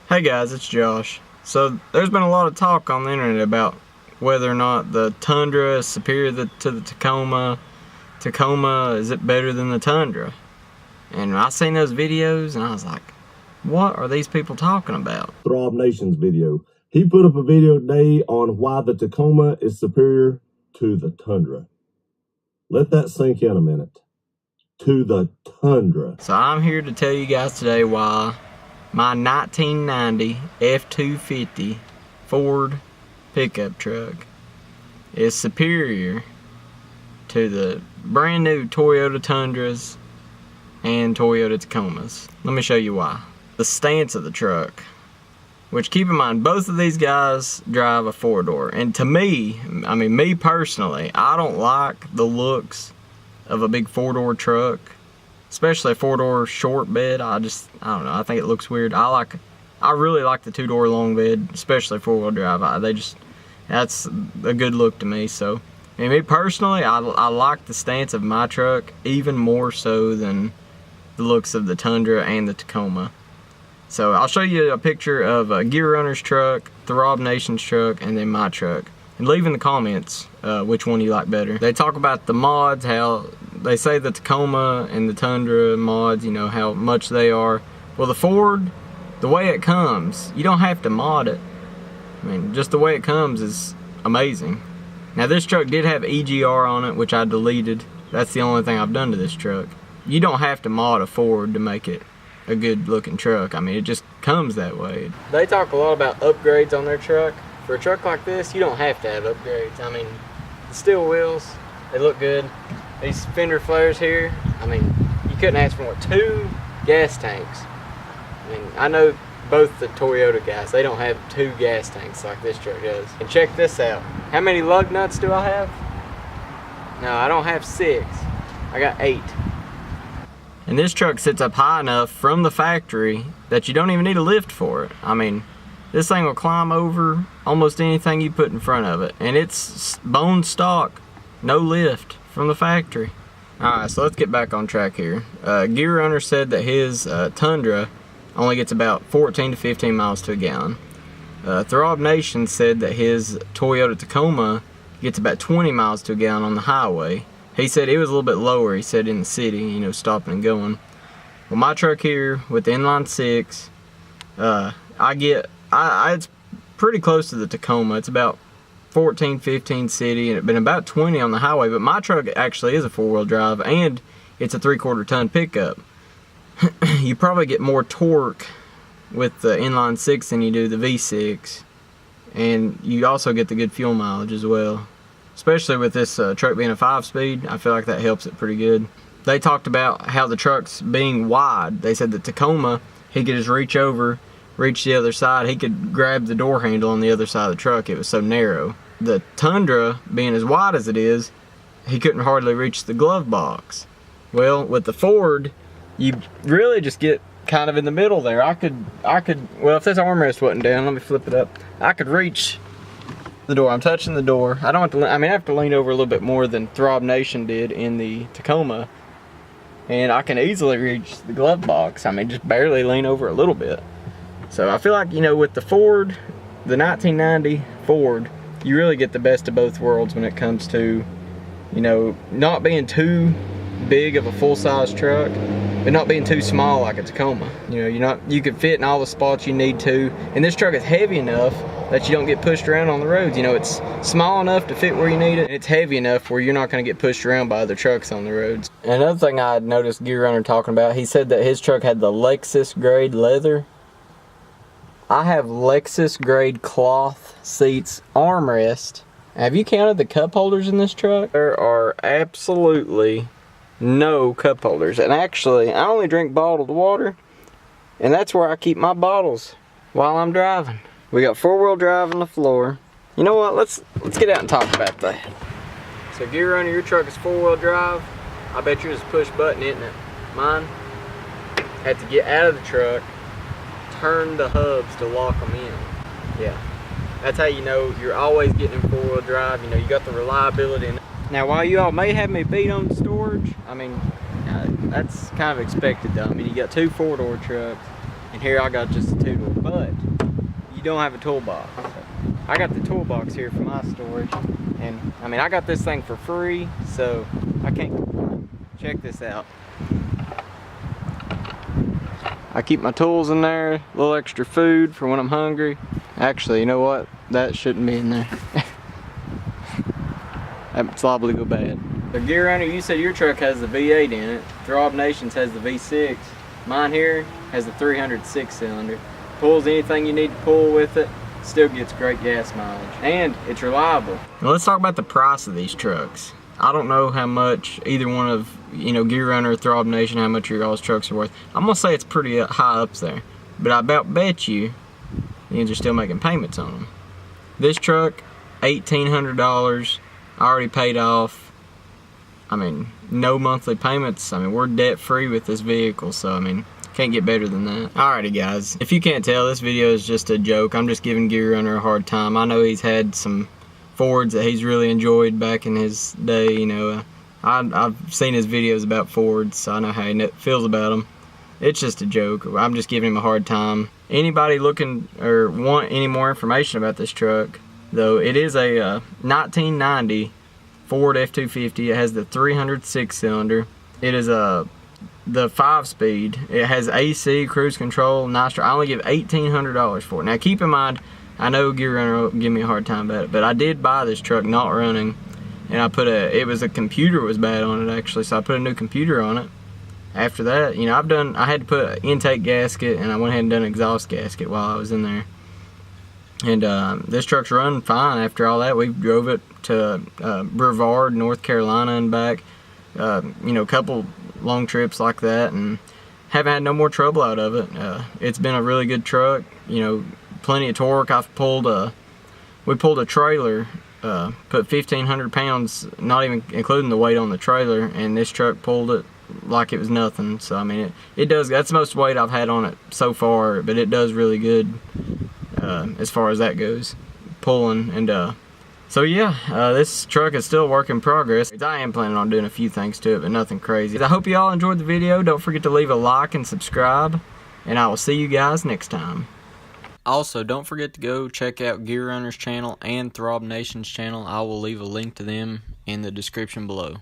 Hey guys, it's Josh. So there's been a lot of talk on the internet about whether or not the Tundra is superior to the Tacoma. Tacoma, is it better than the Tundra? And I seen those videos and I was like, what are these people talking about? Throb Nation's video. He put up a video today on why the Tacoma is superior to the Tundra. Let that sink in a minute. To the Tundra. So I'm here to tell you guys today why my 1990 F-250 Ford pickup truck is superior to the brand new Toyota Tundras and Toyota Tacomas. Let me show you why. The stance of the truck, which keep in mind both of these guys drive a four-door, and to me, me personally, I don't like the looks of a big four-door truck, especially a four-door short bed. I don't know, I think it looks weird. I really like the two-door long bed, especially four-wheel drive. That's a good look to me. So me personally, I like the stance of my truck even more so than the looks of the Tundra and the Tacoma. So I'll show you a picture of Gear Runner's truck, Throb Nation's truck, and then my truck. And leave in the comments which one you like better. They talk about the mods, how they say the Tacoma and the Tundra mods, you know, how much they are. Well, the Ford, the way it comes, you don't have to mod it. I mean, just the way it comes is amazing. Now this truck did have EGR on it, which I deleted. That's the only thing I've done to this truck. You don't have to mod a Ford to make it a good looking truck. I mean, it just comes that way. They talk a lot about upgrades on their truck. For a truck like this, you don't have to have upgrades. I mean, the steel wheels, they look good. These fender flares here, I mean, you couldn't ask for more. 2 gas tanks. I mean, I know both the Toyota guys, they don't have 2 gas tanks like this truck does. And check this out. How many lug nuts do I have? No, I don't have 6. I got 8. And this truck sits up high enough from the factory that you don't even need a lift for it. I mean, this thing will climb over almost anything you put in front of it. And it's bone stock, no lift from the factory. Alright, so let's get back on track here. Gear Runner said that his Tundra only gets about 14 to 15 miles to a gallon. Throb Nation said that his Toyota Tacoma gets about 20 miles to a gallon on the highway. He said it was a little bit lower, he said, in the city, you know, stopping and going. Well, my truck here with the inline 6, it's pretty close to the Tacoma. It's about 14, 15 city, and it's been about 20 on the highway, but my truck actually is a 4-wheel drive, and it's a 3/4 ton pickup. You probably get more torque with the inline 6 than you do the V6, and you also get the good fuel mileage as well. Especially with this truck being a 5-speed, I feel like that helps it pretty good. They talked about how the truck's being wide. They said the Tacoma, he could just reach over, reach the other side. He could grab the door handle on the other side of the truck. It was so narrow. The Tundra, being as wide as it is, he couldn't hardly reach the glove box. Well, with the Ford, you really just get kind of in the middle there. I could, well, if this armrest wasn't down, let me flip it up. I could reach the door. I'm touching the door. I don't have to, I have to lean over a little bit more than Throb Nation did in the Tacoma, and I can easily reach the glove box. I mean, just barely lean over a little bit. So I feel like, you know, with the Ford, the 1990 Ford, you really get the best of both worlds when it comes to, you know, not being too big of a full-size truck, but not being too small like a Tacoma. You know, you can fit in all the spots you need to, and this truck is heavy enough that you don't get pushed around on the roads. You know, it's small enough to fit where you need it, and it's heavy enough where you're not going to get pushed around by other trucks on the roads. Another thing I had noticed Gear Runner talking about, he said that his truck had the Lexus grade leather. I have Lexus grade cloth seats, armrest. Have you counted the cup holders in this truck? There are absolutely no cup holders. And actually, I only drink bottled water, and that's where I keep my bottles while I'm driving. We got 4-wheel drive on the floor. You know what? Let's get out and talk about that. So Gear Runner, your truck is 4-wheel drive. I bet yours is push button, isn't it? Mine had to get out of the truck, turn the hubs to lock them in. Yeah, that's how you know you're always getting in 4-wheel drive. You know, you got the reliability. Now, while you all may have me beat on storage, I mean, that's kind of expected though. I mean, you got 2 4-door trucks, and here I got just a 2-door, but you don't have a toolbox. So I got the toolbox here for my storage, and I mean I got this thing for free, so I can't complain. Check this out. I keep my tools in there, a little extra food for when I'm hungry. Actually, you know what? That shouldn't be in there. That's liable to go bad. The Gear Runner, you said your truck has the V8 in it. Throb Nations has the V6. Mine here has the 306 cylinder. Pulls anything you need to pull with it. Still gets great gas mileage. And it's reliable. Now let's talk about the price of these trucks. I don't know how much either one of, Gear Runner or Throb Nation, how much your guys' trucks are worth. I'm gonna say it's pretty high up there. But I about bet you are still making payments on them. This truck, $1,800. I already paid off. I mean, no monthly payments. I mean, we're debt free with this vehicle, so I mean, can't get better than that. Alrighty guys, if you can't tell, this video is just a joke. I'm just giving Gear Runner a hard time. I know he's had some Fords that he's really enjoyed back in his day, I've seen his videos about Fords, so I know how he feels about them. It's just a joke. I'm just giving him a hard time. Anybody looking or want any more information about this truck, though, it is a 1990 Ford F-250. It has the 306 cylinder. It is the 5-speed. It has AC, cruise control, nitro. I only give $1,800 for it. Now keep in mind, I know Gear Runner will give me a hard time about it, but I did buy this truck not running, and it was a computer was bad on it actually, so I put a new computer on it. After that, I had to put an intake gasket, and I went ahead and done an exhaust gasket while I was in there. And this truck's running fine after all that. We drove it to Brevard, North Carolina and back, a couple long trips like that, and haven't had no more trouble out of it. It's been a really good truck, plenty of torque. We pulled a trailer, put 1,500 pounds, not even including the weight on the trailer, and this truck pulled it like it was nothing. So I mean, it does. That's the most weight I've had on it so far, but it does really good as far as that goes, pulling. And so yeah, this truck is still a work in progress. I am planning on doing a few things to it, but nothing crazy. I hope you all enjoyed the video. Don't forget to leave a like and subscribe, and I will see you guys next time. Also, don't forget to go check out Gear Runner's channel and Throb Nation's channel. I will leave a link to them in the description below.